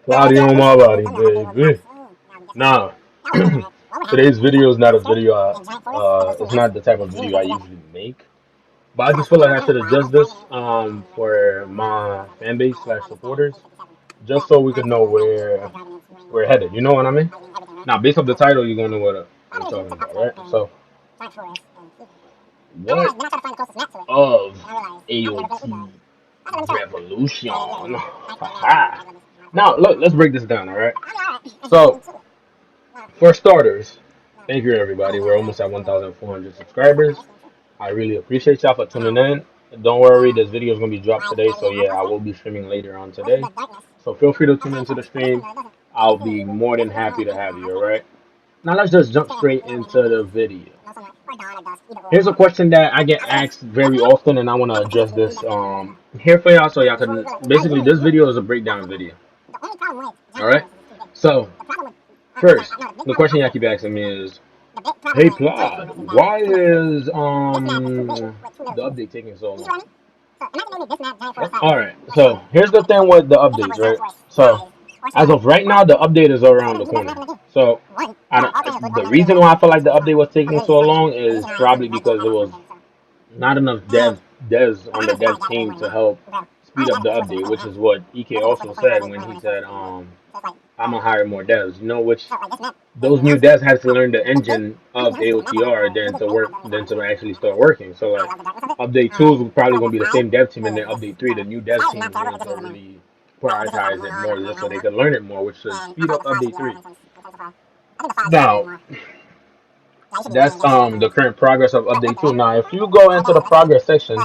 Cloudy on my body, baby. Now, today's video is not a video. It's not the type of video I usually make. But I just feel like I should adjust this for my fan base slash supporters, just so we could know where we're headed. You know what I mean? Now, based off the title, you're gonna know what I'm talking about, right? So, what of AOT Revolution? Haha. Now, look, let's break this down, all right? So, for starters, thank you everybody. We're almost at 1,400 subscribers. I really appreciate y'all for tuning in. Don't worry, this video is gonna be dropped today, so yeah, I will be streaming later on today. So feel free to tune into the stream. I'll be more than happy to have you, alright? Now let's just jump straight into the video. Here's a question that I get asked very often, and I want to address this here for y'all, so y'all can basically, this video is a breakdown video. Alright? So first, the question y'all keep asking me is, hey Plod, why is the update taking so long? Alright, so here's the thing with the updates, right? So as of right now, the update is around the corner. So the reason why I feel like the update was taking so long is probably because there was not enough devs on the dev team to help speed up the update, which is what EK also said when he said, I'm gonna hire more devs. You know, which those new devs had to learn the engine of AOTR than to actually start working. So like update 2 is probably gonna be the same dev team, and then update 3, the new dev team is going to really prioritize it more just so they can learn it more, which should speed up update 3. Now that's the current progress of update 2. Now if you go into the progress section,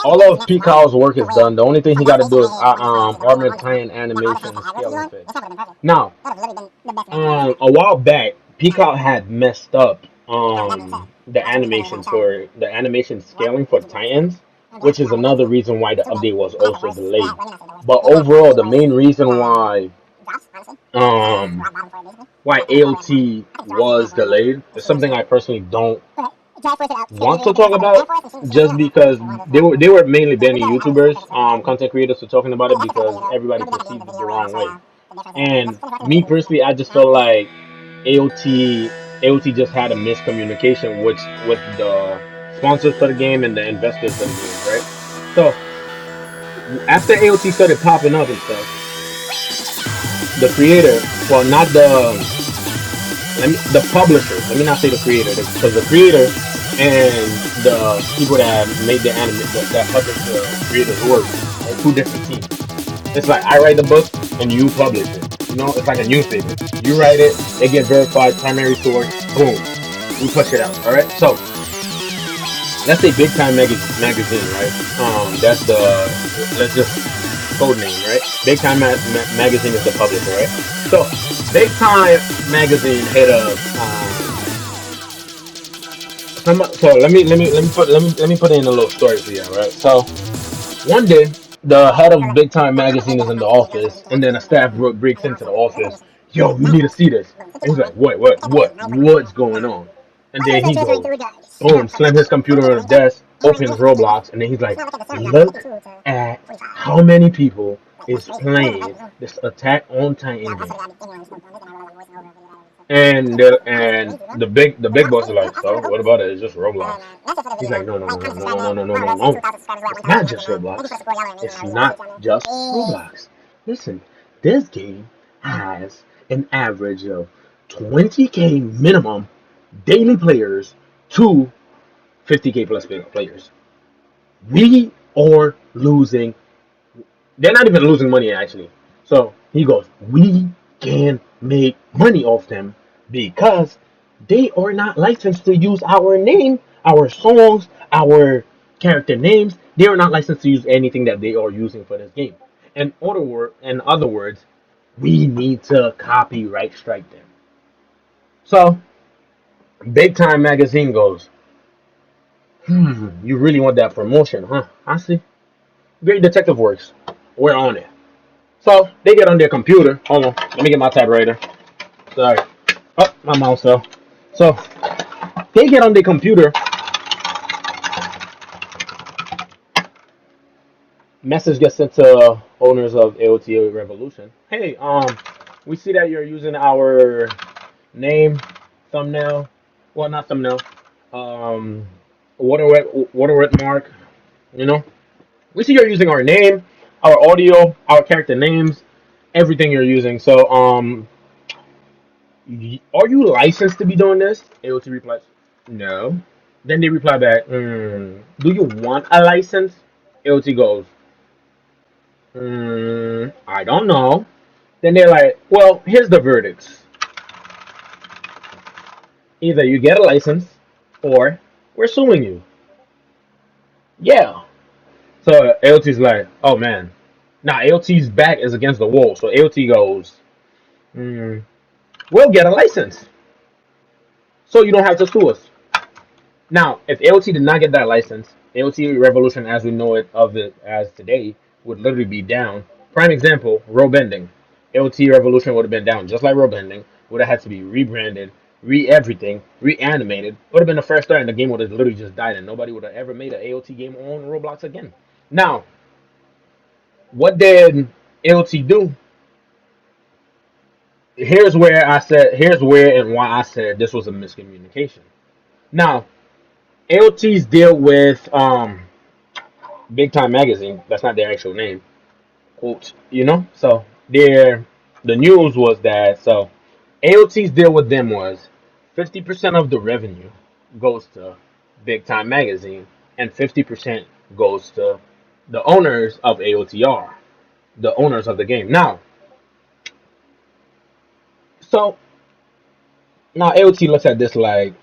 all of Pical's work is done. The only thing he got to do is Armored Titan animation scaling fix. Now, a while back, Pical had messed up the animation scaling for Titans, which is another reason why the update was also delayed. But overall, the main reason why AOT was delayed is something I personally don't want to talk about, just because they were mainly banning YouTubers, content creators for talking about it because everybody perceived it the wrong way. And me personally, I just feel like AOT just had a miscommunication with the sponsors for the game and the investors for the game, right? So after AOT started popping up and stuff, the creator, well, not the publisher. Let me not say the creator, because the creator and the people that made the anime, that published the creator's work, are two different teams. It's like I write the book and you publish it. You know, it's like a newspaper. You write it, it gets verified, primary source, boom, we push it out. All right. So let's say Big Time magazine, right? That's the, let's just code name, right? Big Time magazine is the publisher, right? So Big Time magazine hit a so let me put in a little story for you, right? So one day the head of Big Time magazine is in the office, and then a staff breaks into the office. Yo, you need to see this. And he's like, what's going on? And then he goes, boom, slam his computer on his desk, opens Roblox, and then he's like, look at how many people is playing this Attack on Titan game. And the big boss is like, so what about it? It's just Roblox. He's like, no. It's not just Roblox. It's not just Roblox. Listen, this game has an average of 20K minimum daily players to 50K plus players. We are losing. They're not even losing money actually. So he goes, we can make money off them because they are not licensed to use our name, our songs, our character names. They are not licensed to use anything that they are using for this game. In other words, we need to copyright strike them. So Big Time magazine goes, you really want that promotion, huh? I see. Great Detective Works. We're on it. So they get on their computer. Hold on, let me get my typewriter. Sorry. Oh, my mouse fell. So they get on their computer. Message gets sent to owners of AOT Revolution. Hey, we see that you're using our name, thumbnail, well, not thumbnail, um, waterwet mark. You know, we see you're using our name, our audio, our character names, everything you're using. So, are you licensed to be doing this? AOT replies, no. Then they reply back, do you want a license? AOT goes, I don't know. Then they're like, well, here's the verdicts. Either you get a license or we're suing you. Yeah. So AOT's like, oh man. Now AOT's back is against the wall. So AOT goes, mm, we'll get a license. So you don't have to sue us. Now, if AOT did not get that license, AOT Revolution as we know it of it as today would literally be down. Prime example, row bending. AOT Revolution would have been down just like row bending. Would have had to be rebranded, re-everything, reanimated. Would have been the first start and the game would have literally just died and nobody would have ever made an AOT game on Roblox again. Now, what did AOT do? Here's where and why I said this was a miscommunication. Now, AOT's deal with Big Time Magazine. That's not their actual name. Quote, So the news was that AOT's deal with them was 50% of the revenue goes to Big Time Magazine and 50% goes to the owners of AOTR, the owners of the game. So now AOT looks at this like,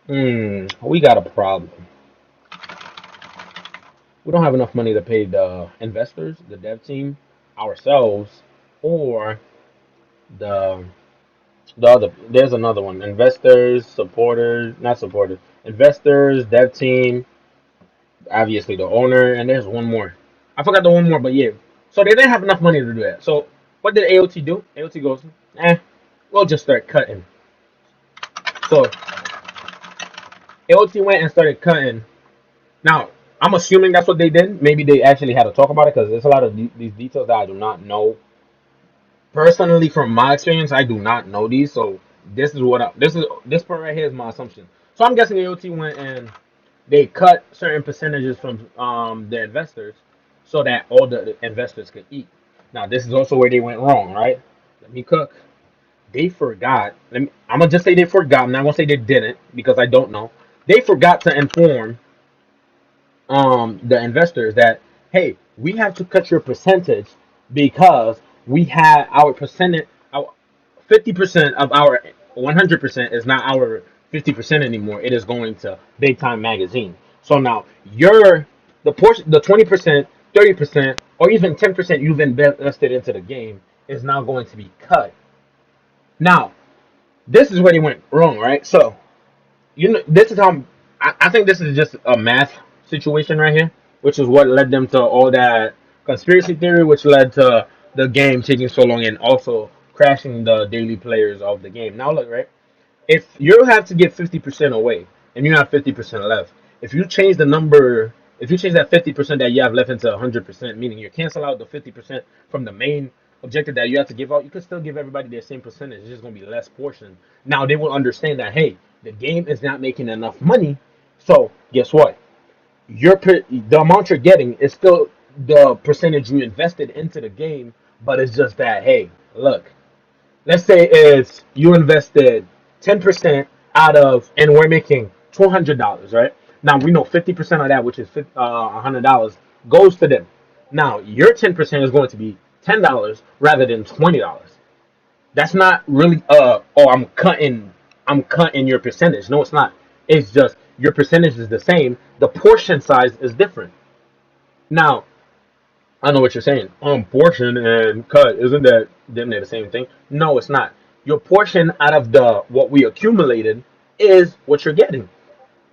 we got a problem. We don't have enough money to pay the investors, the dev team, ourselves, or the there's another one. Investors, supporters, not supporters, investors, dev team, obviously the owner, and there's one more. I forgot the one more, but yeah. So they didn't have enough money to do that. So what did AOT do? AOT goes, we'll just start cutting. So AOT went and started cutting. Now I'm assuming that's what they did. Maybe they actually had to talk about it because there's a lot of these details that I do not know personally. From my experience, I do not know these. So this part right here is my assumption. So I'm guessing AOT went and they cut certain percentages from the investors so that all the investors could eat. Now this is also where they went wrong, right? Let me cook. They forgot. I'm gonna just say they forgot. I'm not gonna say they didn't because I don't know. They forgot to inform the investors that hey, we have to cut your percentage because we had our percentage, our 50% of our 100% is not our 50% anymore. It is going to Big Time Magazine. So now you're the portion, the 20%, 30%, or even 10% you've invested into the game is now going to be cut. Now this is where they went wrong, right? So this is how I think this is just a math situation right here, which is what led them to all that conspiracy theory, which led to the game taking so long and also crashing the daily players of the game. Now look, right? If you have to give 50% away and you have 50% left, if you change the number, if you change that 50% that you have left into 100%, meaning you cancel out the 50% from the main objective that you have to give out, you can still give everybody their same percentage. It's just going to be less portion. Now they will understand that, hey, the game is not making enough money. So guess what? The amount you're getting is still the percentage you invested into the game, but it's just that, hey, look, let's say is you invested 10% out of, and we're making $200, right? Now we know 50% of that, which is $100, goes to them. Now your 10% is going to be $10 rather than $20. That's not really oh I'm cutting your percentage. No, it's not. It's just your percentage is the same. The portion size is different. Now I know what you're saying. Portion and cut, isn't that damn near the same thing? No, it's not. Your portion out of the what we accumulated is what you're getting.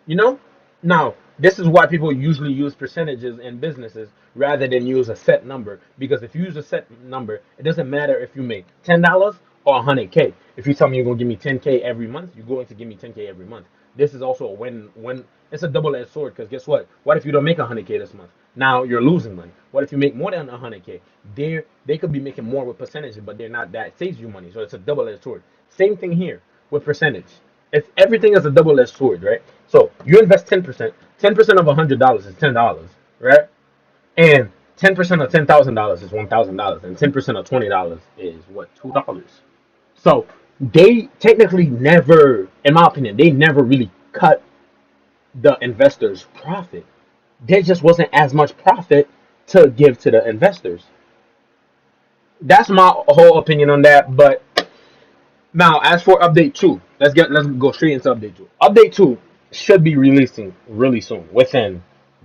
You know? Now, this is why people usually use percentages in businesses rather than use a set number. Because if you use a set number, it doesn't matter if you make $10 or 100K. If you tell me you're going to give me 10K every month, you're going to give me 10K every month. This is also a win. It's a double-edged sword because guess what? What if you don't make 100K this month? Now you're losing money. What if you make more than 100K? They could be making more with percentages, but they're not. That saves you money, so it's a double-edged sword. Same thing here with percentage. It's everything is a double-edged sword, right? So you invest 10%. 10% of $100 is $10, right? And 10% of $10,000 is $1,000, and 10% of $20 is what, $2. So they technically never, in my opinion, they never really cut the investors' profit. There just wasn't as much profit to give to the investors. That's my whole opinion on that. But now, as for update two, let's go straight into update two. Update two should be releasing really soon, within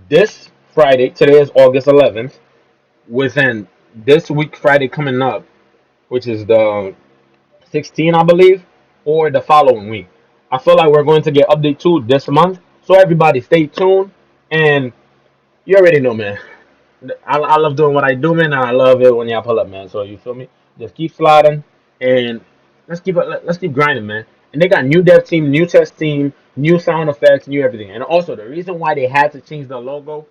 this Friday. Today is August 11th. Within this week, Friday coming up, which is the 16th, I believe, or the following week. I feel like we're going to get update two this month. So everybody, stay tuned, and you already know, man. I love doing what I do, man. And I love it when y'all pull up, man. So you feel me? Just keep sliding, and let's keep grinding, man. And they got new dev team, new test team, new sound effects, new everything. And also the reason why they had to change the logo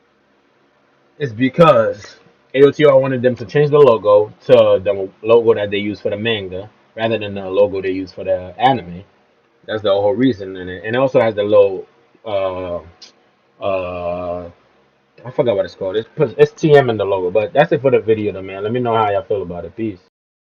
is because AOTR wanted them to change the logo to the logo that they use for the manga rather than the logo they use for the anime. That's the whole reason, and it also has the little uh uh I forgot what it's called. It's TM in the logo, but that's it for the video, though, man. Let me know how y'all feel about it. Peace.